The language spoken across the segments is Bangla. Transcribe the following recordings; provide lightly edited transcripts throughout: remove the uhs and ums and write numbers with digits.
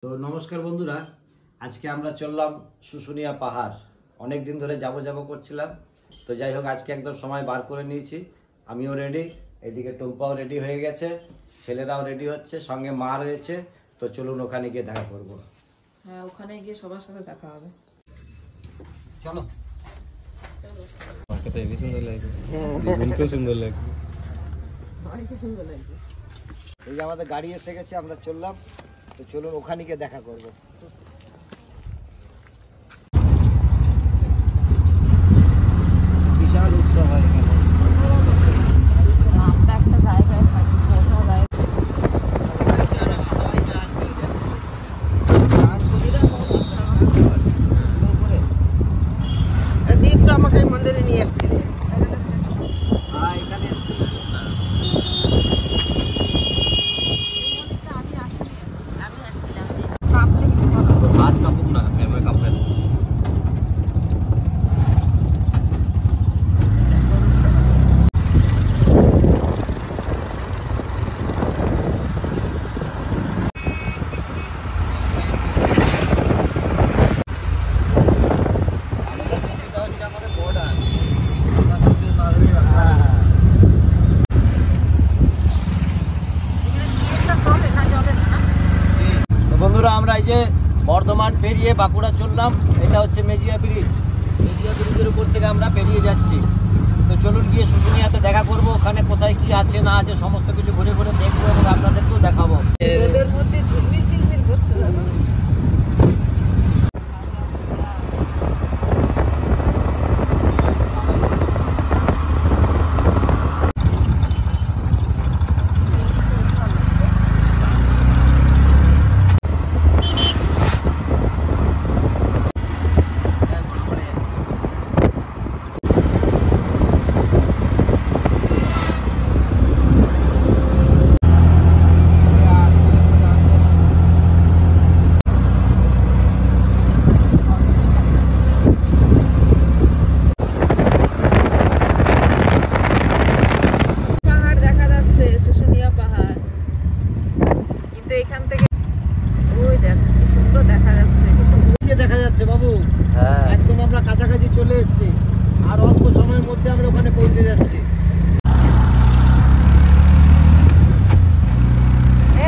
তো নমস্কার বন্ধুরা, আজকে আমরা চললাম শুশুনিয়া পাহাড়। অনেক দিন ধরে যাব করছিলাম, তো যাই হোক আজকে একদম সময় বার করে নিয়েছি। আমিও রেডি, এদিকে টুম্পাও রেডি হয়ে গেছে, ছেলেরাও রেডি হচ্ছে, সঙ্গে মা রয়েছে। তো চলুন ওখানে গিয়ে দেখা করব। হ্যাঁ, ওখানে গিয়ে সবার সাথে দেখা হবে। চলো। মাকে তো হেবি সুন্দর লাগছে, দিগুনকেও সুন্দর লাগছে। এই যে আমাদের গাড়ি এসে গেছে, আমরা চললাম। তো চলুন ওখানে গিয়ে দেখা করব। বিশাল উৎসব হয় এখানে। আমরা একটা জায়গায় থাকি, পৌঁছা যায়। দীপ তো আমাকে মন্দিরে নিয়ে আসছিল। এখানে হাত কাপুক না, ক্যামেরা কাপড়ে আমাদের বর্ডার। বন্ধুরা, আমরা এই যে বর্ধমান পেরিয়ে বাঁকুড়া চললাম। এটা হচ্ছে মেজিয়া ব্রিজ। মেজিয়া ব্রিজের উপর থেকে আমরা পেরিয়ে যাচ্ছি। তো চলুন গিয়ে শুশুনিয়াতে দেখা করব। ওখানে কোথায় কি আছে না আছে সমস্ত কিছু ঘুরে ঘুরে দেখবো এবং আপনাদেরকেও দেখাবো। রোদের মধ্যে ঝিলমিল ঝিলমিল করছে দাদা। এখান থেকে ওই দেখ কি সুন্দর দেখা যাচ্ছে। দেখা যাচ্ছে বাবু। হ্যাঁ, একদম আমরা কাছাকাছি চলে এসেছি। আর অল্প সময়ের মধ্যে আমরা ওখানে পৌঁছে যাচ্ছি।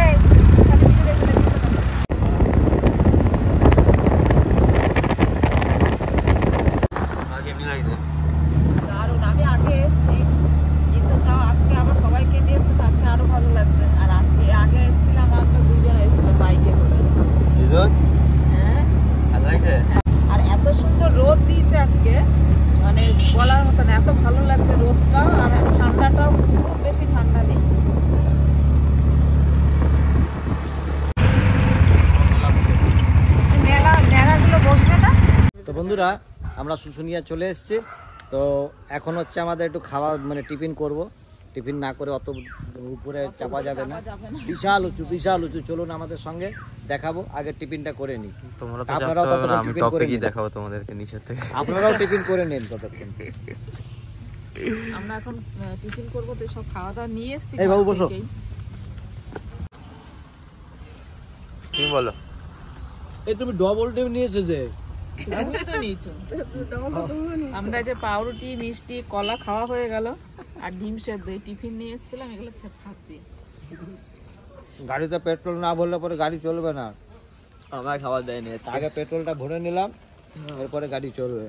এই খালি ভিডিও দেখে দেখতে থাকো। কেমনি লাগছে? দারুণ। আমি আগে এসেছি, কিন্তু তাও আজকে আবার সবাইকে নিয়ে এসেছি, তো আজকে আরো ভালো লাগছে। আর আজকে আগে এসেছিলাম, আমরা দুজন এসেছিলাম বাইকে করে। হ্যাঁ, ভালো লাগছে? আর এত সুন্দর রোদ দিয়েছে আজকে, মানে বলার মতো না, এত ভালো লাগছে রোদটাও। আর ঠান্ডাটাও খুব বেশি ঠান্ডা নেই। মেলাগুলো বসবে না। তো বন্ধুরা, আমরা শুশুনিয়া চলে এসেছি। তো এখন হচ্ছে আমাদের একটু খাওয়া, মানে টিফিন করব। টিফিন না করে অত উপরে চাপা যাবে না। বিশাল উঁচু। চলুন আমাদের সঙ্গে দেখাবো। আগে টিফিনটা করে নিই। তোমরা তো আপনারাও জানো না, ততক্ষণ আমি টিফিন করে টপে কি নিন। দেখাবো তোমাদেরকে নিচের থেকে। আপনারাও টিফিন করে নিন ততক্ষণ। আমরা এখন টিফিন করবো, তো সব খাওয়া দাওয়া নিয়ে এসেছি। এই বাবু বসো। তুমি বলো। এই তুমি ডবল টিম নিয়েছো যে? তুমি তো নিয়েছো। আমরা যে পাউরুটি, মিষ্টি, কলা খাওয়া হয়ে গেল, আর ডিম সেদ্ধ, এই টিফিন নিয়ে এসেছিলাম, এগুলো খাচ্ছি। গাড়িতে পেট্রোল না ভরলে পরে গাড়ি চলবে না। আমার খাবার দেয়নি আগে পেট্রোলটা ভরে নিলাম, এরপরে গাড়ি চলবে।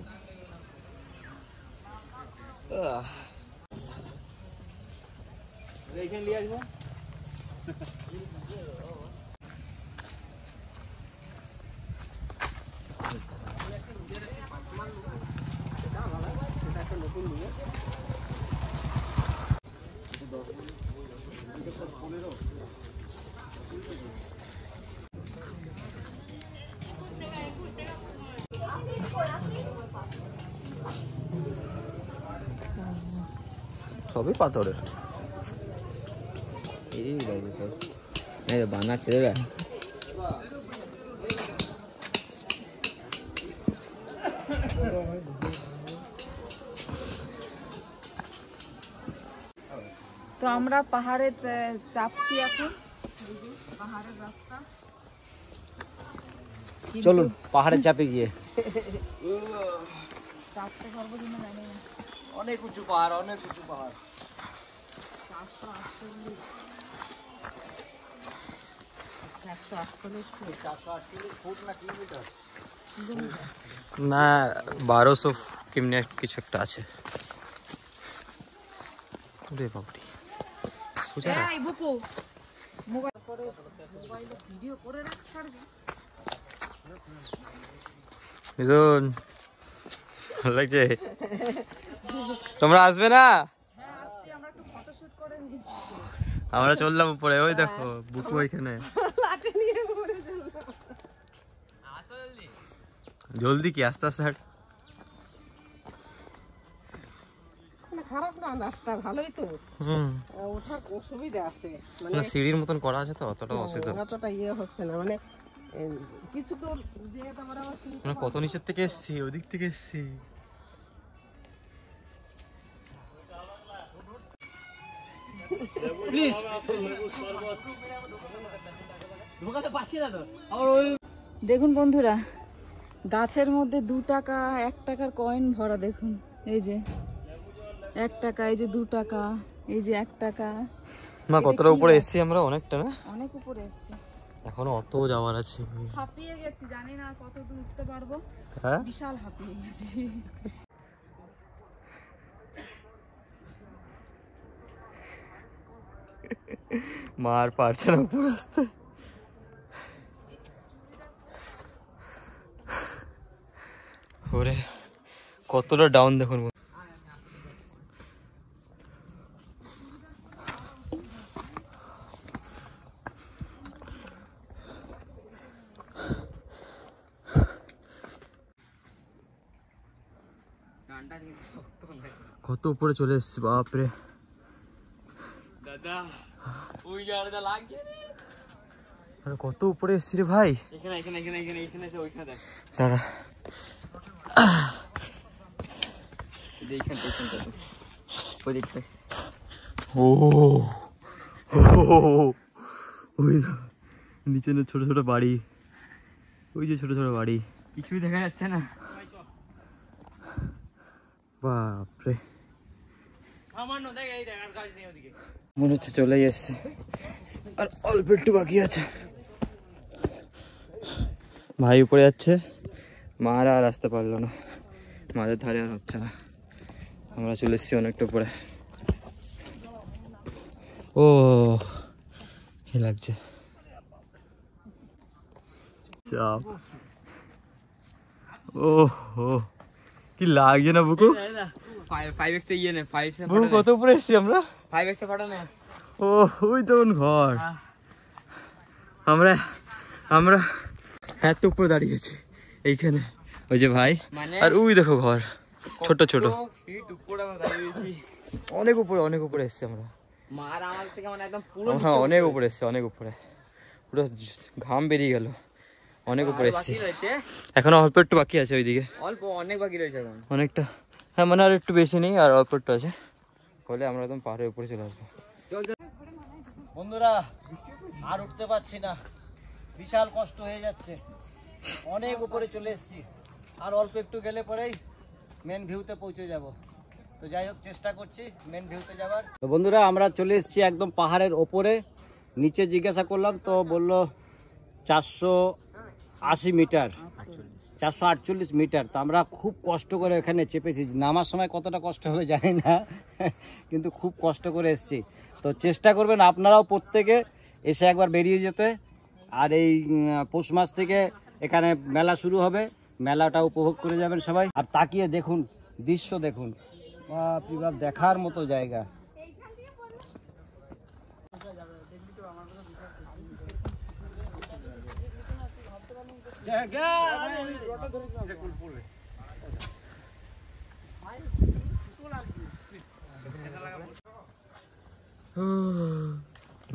এইখানে নিয়ে আসবো। সবই পাথরের। এই লাগছে সব, এই বানাচ্ছে রে। তো আমরা পাহাড়ে চাপছি এখন, পাহাড়ের রাস্তা। কিন্তু চলুন পাহাড়ে চাপে গিয়ে। চাপতে পারবো কিনা জানি না। অনেক উঁচু পাহাড়, অনেক উঁচু পাহাড়। 448 ফুট না কিলোমিটার না 1200 কেমনি কিছু একটা আছে। ওরে বাপরে সোজা রাস্তা। এই বুকু মোবাইলে ভিডিও করে রাখ ছাড়বি। মিথুন ভালো লাগছে? তোমরা আসবে না? হ্যাঁ আসছি, আমরা একটু ফটোশুট করে নিই। আমরা চললাম উপরে, ওই দেখো বুকু ওইখানে। জলদি কি আস্তে আস্তে হাঁট। খারাপ না, রাস্তা ভালোই তো, হুম ওঠার সুবিধা আছে, মানে না সিঁড়ির মতন করা আছে তো অতটা অসুবিধা। অতটা ইয়ে হচ্ছে না, মানে কিছু দূর যে তোমার আবার মানে কত নিচের থেকে এসছি, ওদিক থেকে এসছি। দেখুন বন্ধুরা, গাছের মধ্যে 2 টাকা 1 টাকার কয়েন ভরা। দেখুন এই যে 1 টাকা, এই যে 2 টাকা, এই যে 1 টাকা। মা কতটা উপরে এসছি আমরা, অনেকটা না? অনেক উপরে এসেছি, এখনো অত যাওয়ার আছে। হাঁপিয়ে গেছি, জানি না কত দূর উঠতে পারবো। হ্যাঁ বিশাল হাঁপিয়ে গেছি। মা আর পারছে না উপরে আসতে। ওরে কতটা ডাউন দেখুন। কত উপরে চলে এসেছি বাপরে। দাদা ওই জায়গাটা লাগছে রে। আরে কত উপরে এসেছি রে ভাই। এখানে এখানে এখানে এখানে এখানে আছে, ওইখানে দেখ। দাঁড়া এইখানটা এইখানটা ওই দিকটা। ও ওই নিচে ছোট ছোট বাড়ি, ওই যে ছোট ছোট বাড়ি, কিছুই দেখা যাচ্ছে না। বাপরে সামান্য দেখ, এই দেখ আর কাজ নেই ওদিকে। মনে হচ্ছে চলেই এসছে, আর অল্প একটু বাকি আছে। ভাই উপরে যাচ্ছে, মারা আর আসতে পারলো না, মাঝের ধারে আর হচ্ছে না। আমরা চলে এসেছি অনেকটা উপরে। ও হে লাগছে চাপ। ও হো কি লাগছে না বুকু? 5x ইয়ে নে, 5x বুকু কত উপরে এসেছি আমরা? 5x ফটো নে। ও ওই তখন ঘর। আমরা আমরা এত উপরে দাঁড়িয়েছি এইখানে, ওই যে ভাই, আর ওই দেখো ঘর ছোট ছোট। ফিট উপরে আমরা দাঁড়িয়েছি, অনেক উপরে, অনেক উপরে এসেছি আমরা। মার আমার থেকে মানে একদম পুরো হ্যাঁ অনেক উপরে এসেছি, অনেক উপরে, পুরো ঘাম বেরিয়ে গেল। অনেক উপরে এসেছি, এখনো অল্প একটু বাকি আছে ওইদিকে। অল্প অনেক বাকি রয়েছে এখন, অনেকটা, হ্যাঁ মানে আর একটু বেশি নেই, আর অল্প একটু আছে, হলে আমরা একদম পাহাড়ের উপরে চলে আসবো। বন্ধুরা আর উঠতে পারছি না, বিশাল কষ্ট হয়ে যাচ্ছে, অনেক উপরে চলে এসেছি, আর অল্প একটু গেলে পরেই মেন ভিউতে পৌঁছে যাব। তো যাই হোক চেষ্টা করছি মেন ভিউতে যাবার। তো বন্ধুরা আমরা চলে এসেছি একদম পাহাড়ের ওপরে। নিচে জিজ্ঞাসা করলাম তো বললো 480 মিটার, 448 মিটার। তো আমরা খুব কষ্ট করে এখানে চেপেছি, নামার সময় কতটা কষ্ট হবে জানি না, কিন্তু খুব কষ্ট করে এসেছি। তো চেষ্টা করবেন আপনারাও প্রত্যেকে এসে একবার বেরিয়ে যেতে। আর এই পৌষ মাস থেকে এখানে মেলা শুরু হবে, মেলাটা উপভোগ করে যাবেন সবাই। আর তাকিয়ে দেখুন দৃশ্য, দেখুন বাপ রে বাপ, দেখার মতো জায়গা।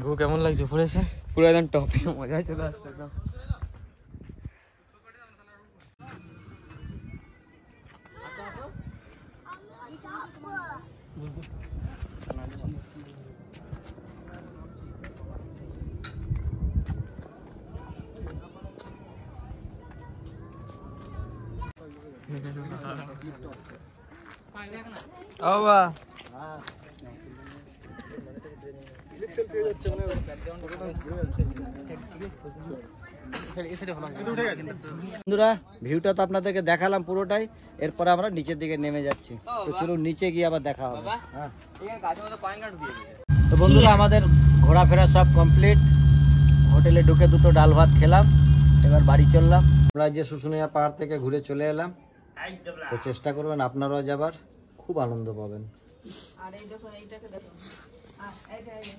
গো কেমন লাগছে উপরে এসে? পুরো একদম টপে, মজা চলে আসছে একদম। ও বা বন্ধুরা ভিউটা তো আপনাদেরকে দেখালাম পুরোটাই, এরপরে আমরা নিচের দিকে নেমে যাচ্ছি। তো চলুন নিচে গিয়ে আবার দেখা হবে। হ্যাঁ এখানে গাছের মধ্যে কয়েন কার্ড দিয়ে দিবে। তো বন্ধুরা আমাদের ঘোরাফেরা সব কমপ্লিট। হোটেলে ঢুকে দুটো ডাল ভাত খেলাম, এবার বাড়ি চললাম। আমরা যে শুশুনিয়া পাহাড় থেকে ঘুরে চলে এলাম, তো চেষ্টা করবেন আপনারাও যাবার, খুব আনন্দ পাবেন। আর এই দেখুন এইটাকে দেখুন, এইটা এই